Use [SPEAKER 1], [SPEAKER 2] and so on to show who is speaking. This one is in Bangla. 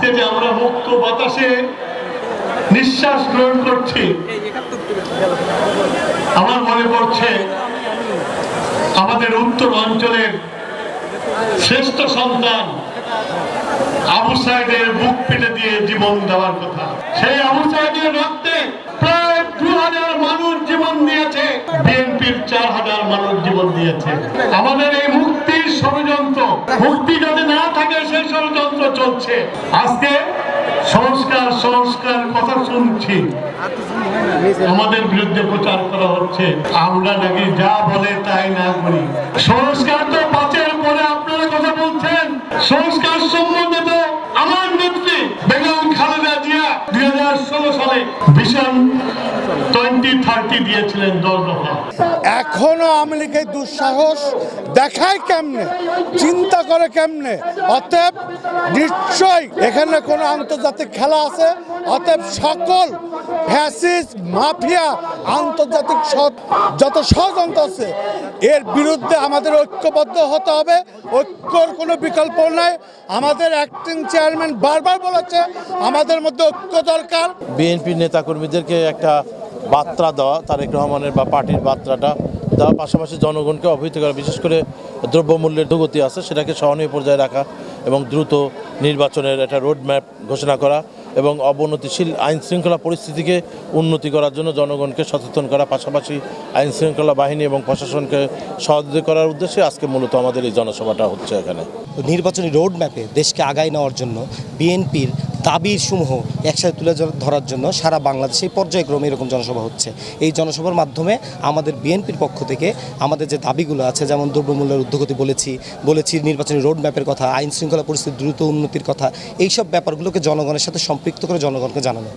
[SPEAKER 1] আজকে যে আমরা মুক্ত বাতাসে নিঃশ্বাস গ্রহণ করছি, আমার মনে পড়ছে আমাদের উত্তর অঞ্চলের শ্রেষ্ঠ সন্তান আবু সাইদের বুক পেটে দিয়ে জীবন দেওয়ার কথা। সেই আবু সাইদের রক্তে প্রায় 2000 মানুষ জীবন দিয়েছে, বিএনপির 4000 মানুষ জীবন দিয়েছে। আমাদের এই মুক্তির ষড়যন্ত্র, মুক্তি যাতে না থাকে সেই ষড়যন্ত্র চলছে। আজকে সংস্কার সংস্কার কথা শুনছি, আমাদের বিরুদ্ধে প্রচার করা হচ্ছে আমরা নাকি যা বলে তাই না করি। সংস্কার তো 5-এর পরে আপনারা কথা বলছেন। সংস্কার সম্বন্ধে তো আমার নেত্রী বেগম খালেদা জিয়া 2016 সালে ভিশন 2030 দিয়েছিলেন 10 দফা।
[SPEAKER 2] এখনো আওয়ামী লীগের দুঃসাহস দেখায় কেমনে, চিন্তা করে কেমনে। অতএব নিশ্চয় এখানে কোনো আন্তর্জাতিক খেলা আছে। অতএব সকল ফ্যাসিস্ট মাফিয়া আন্তর্জাতিক যত ষড়যন্ত্র আছে এর বিরুদ্ধে আমাদের ঐক্যবদ্ধ হতে হবে। ঐক্যর কোনো বিকল্প নাই। আমাদের অ্যাক্টিং চেয়ারম্যান বারবার বলেছে আমাদের মধ্যে ঐক্য দরকার।
[SPEAKER 3] বিএনপি নেতাকর্মীদেরকে একটা বার্তা দেওয়া, তারেক রহমানের বা পার্টির বার্তাটা দেওয়া, পাশাপাশি জনগণকে অবহিত করা, বিশেষ করে দ্রব্যমূল্যের দুর্গতি আছে সেটাকে সহনীয় পর্যায়ে রাখা এবং দ্রুত নির্বাচনের একটা রোড ম্যাপ ঘোষণা করা এবং অবনতিশীল আইন শৃঙ্খলা পরিস্থিতিকে উন্নতি করার জন্য জনগণকে সচেতন করা, পাশাপাশি আইন শৃঙ্খলা বাহিনী এবং প্রশাসনকে সহযোগিতা করার উদ্দেশ্যে আজকে মূলত আমাদের এই জনসভাটা হচ্ছে। এখানে
[SPEAKER 4] নির্বাচনী রোড ম্যাপে দেশকে আগায় নেওয়ার জন্য বিএনপির দাবির সমূহ একসাথে তুলে ধরার জন্য সারা বাংলাদেশে পর্যায়ক্রমে এরকম জনসভা হচ্ছে। এই জনসভার মাধ্যমে আমাদের বিএনপির পক্ষ থেকে আমাদের যে দাবিগুলো আছে, যেমন দ্রব্যমূল্যের ঊর্ধ্বগতি বলেছি নির্বাচনী রোড ম্যাপের কথা, আইন শৃঙ্খলা পরিস্থিতির দ্রুত উন্নতির কথা, এইসব ব্যাপারগুলোকে জনগণের সাথে সম্পৃক্ত করে জনগণকে জানানো।